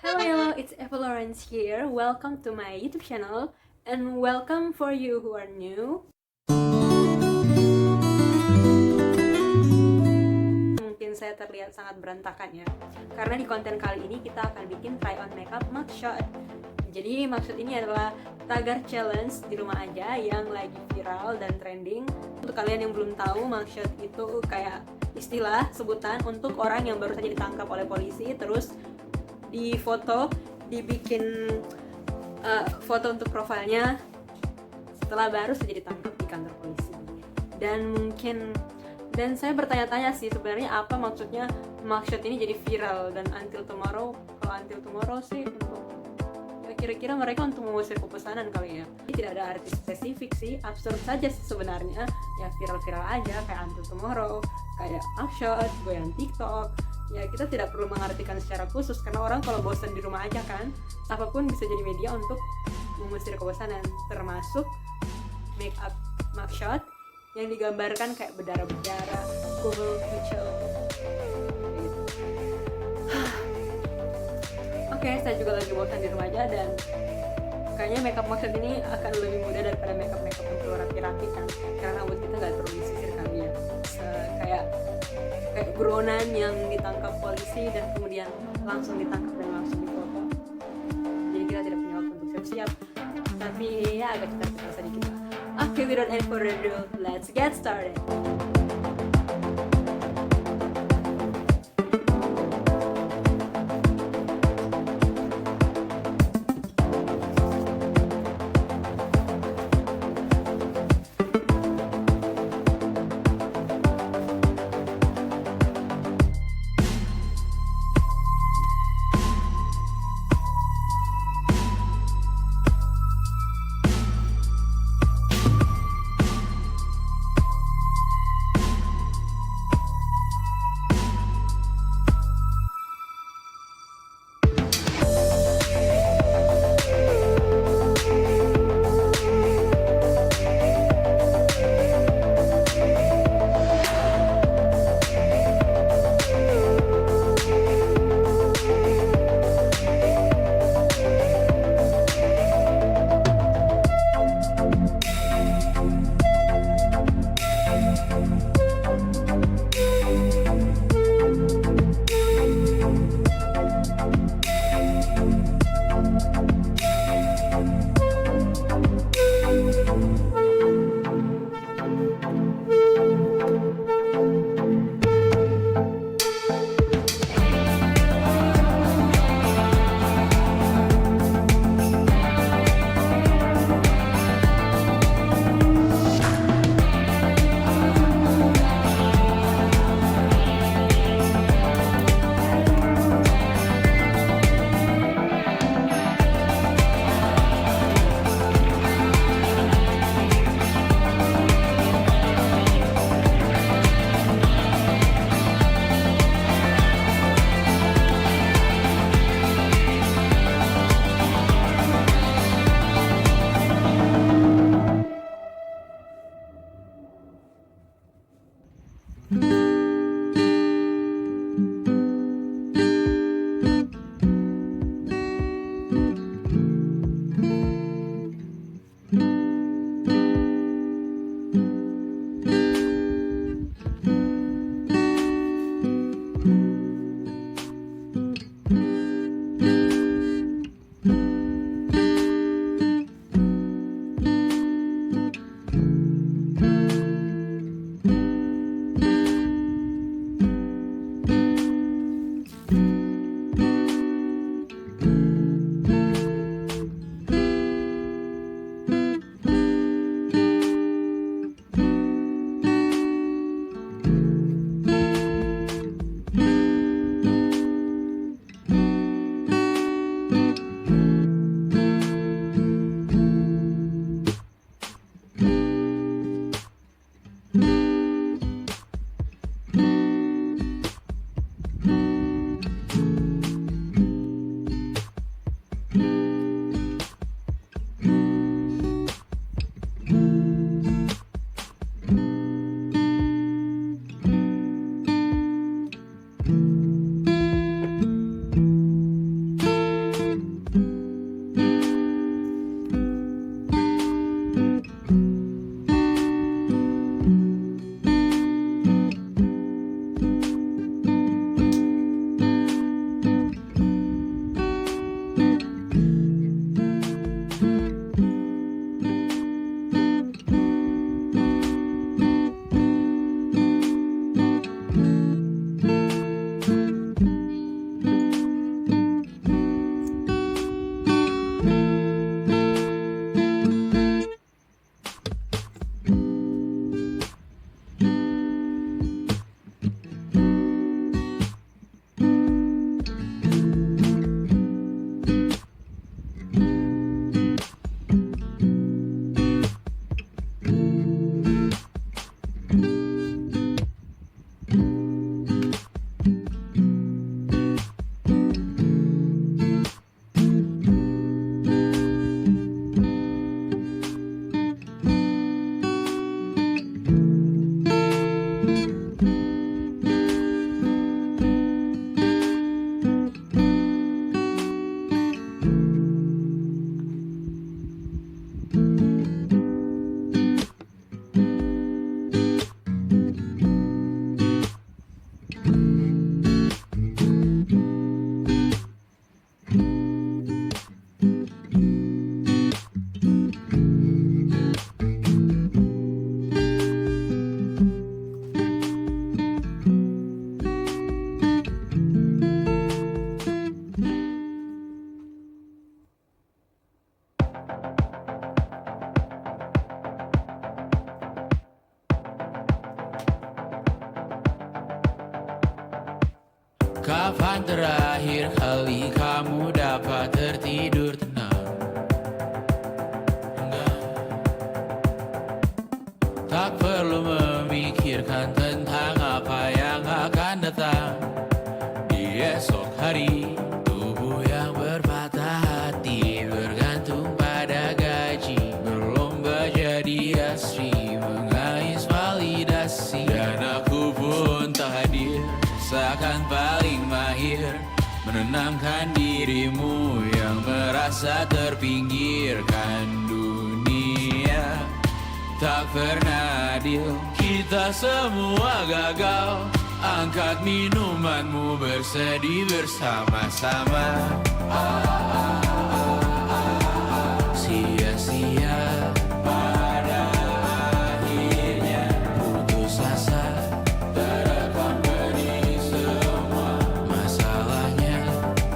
Hello Yellow, it's Eva Lawrence here. Welcome to my YouTube channel and welcome for you who are new. Mungkin saya terlihat sangat berantakan ya, karena di konten kali ini kita akan bikin try on makeup mugshot. Jadi maksud ini adalah tagar challenge di rumah aja yang lagi viral dan trending. Untuk kalian yang belum tahu, mugshot itu kayak istilah sebutan untuk orang yang baru saja ditangkap oleh polisi, terus di foto, dibikin foto untuk profilnya setelah baru saja ditangkap di kantor polisi. Dan saya bertanya-tanya sih sebenarnya apa maksudnya mugshot ini jadi viral. Dan until tomorrow, kalau until tomorrow sih untuk kira-kira mereka untuk mengusir pepesanan kali ya. Ini tidak ada arti spesifik sih, absurd saja sebenarnya. Ya viral-viral aja kayak until tomorrow, kayak mugshot, goyang TikTok. Ya kita tidak perlu mengartikan secara khusus karena orang kalau bosan di rumah aja kan, apapun bisa jadi media untuk mengusir kebosanan, termasuk make up mugshot yang digambarkan kayak berdarah-berdarah, cool, kecil. Oke, saya juga lagi bosan di rumah aja dan kayaknya makeup mugshot ini akan lebih mudah daripada makeup yang perlu rapi-rapi kan, karena rambut kita nggak terlalu disisir kali ya. Kayak buronan yang ditangkap polisi dan kemudian langsung ditangkap dan langsung difoto. Jadi kita tidak punya waktu untuk siap-siap, tapi ya agak cepat sedikit lah. Okay, without any further ado, let's get started. terakhir kali kamu dapat tertidur tenang? Enggak. Tak perlu memikirkan tentang apa yang akan datang di esok hari. Tubuh yang berpatah hati bergantung pada gaji, berlomba jadi asri, mengais validasi. Dan aku pun tak hadir, seakan paling mahir menenangkan dirimu yang merasa terpinggirkan. Dunia tak pernah adil, kita semua gagal. Angkat minumanmu, bersedih bersama-sama. Sia-sia pada akhirnya putus asa, terekam pedih semua masalahnya,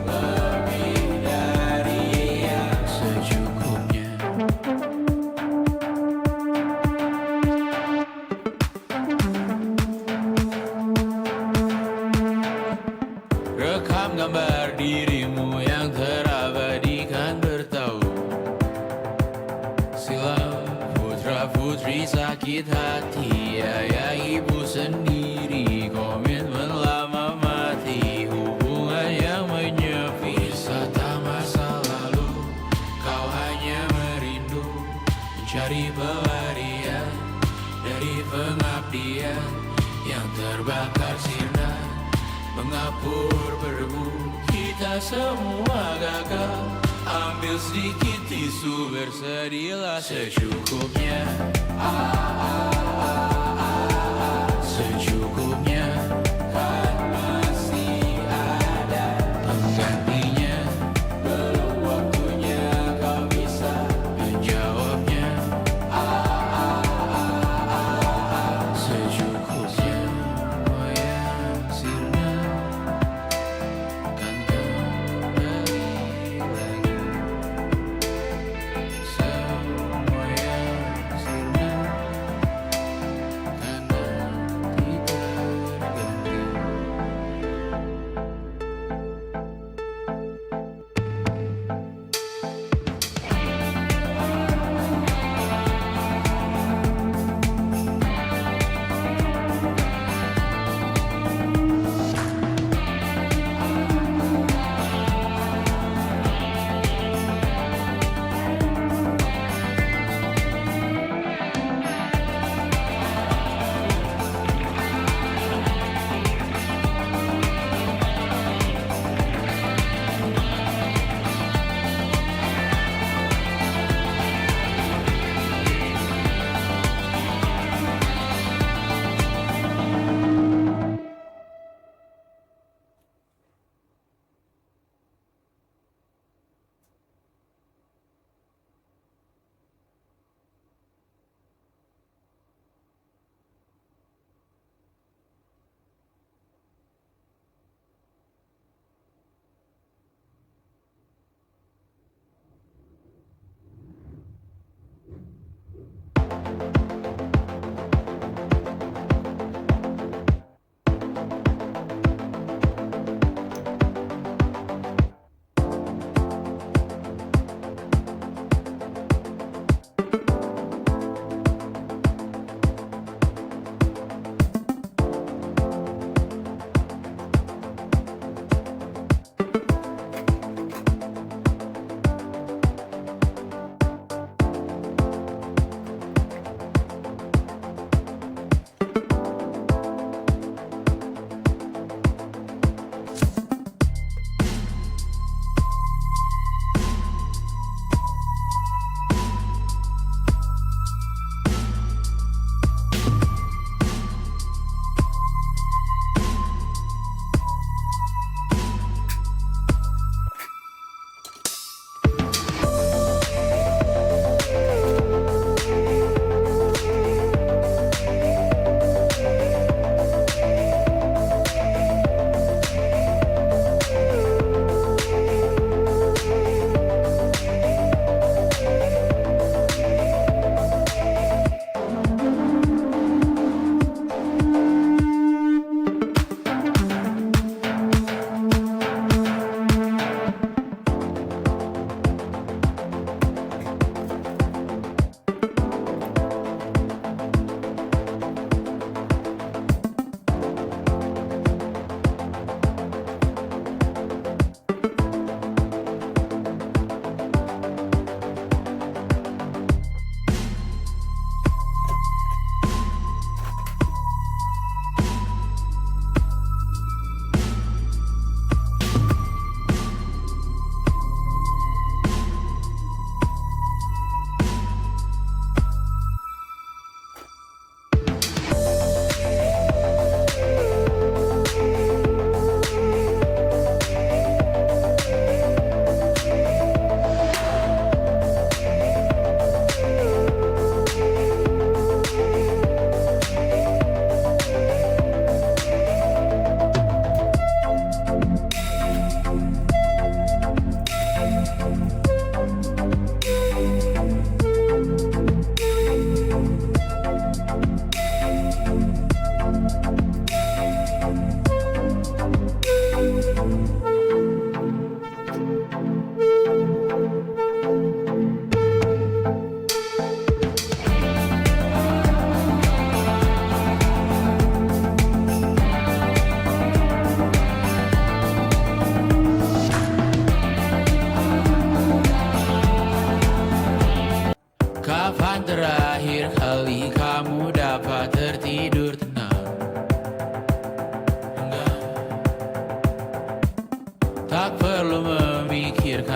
lebih dari yang secukupnya. Rekam gambar dirimu yang terabadikan bertahun silam. Putra putri sakit hati, ayah ibu sendiri, komitmen lama mati, hubungan yang menyepi. Wisata masa lalu, kau hanya merindu, mencari pelarian dari pengabdian yang terbakar sirna, mengapur berdebu. Kita semua gagal, ambil sedikit tisu, bersedihlah secukupnya. Secukupnya, kan masih ada penggantinya. Belum waktunya kau bisa menjawabnya. Secukupnya, wayang sirna kan kembali lagi. Semua yang sirna kan nanti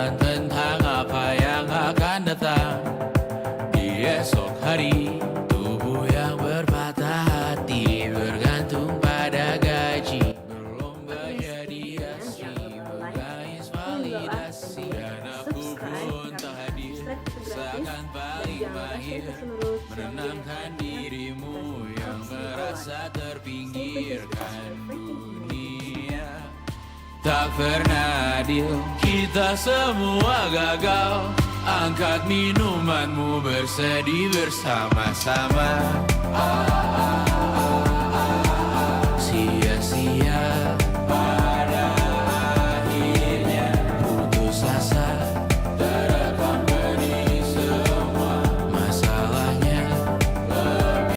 Berdepan tentang apa yang akan datang di esok hari. Tubuh yang berpatah hati bergantung pada gaji. Berlomba jadi asli, mengais validasi. Dan aku pun tak hadir, seakan paling mahir menenangkan dirimu yang merasa terpinggirkan dunia. Tak pernah adil, kita semua gagal. Angkat minumanmu, bersedih bersama-sama.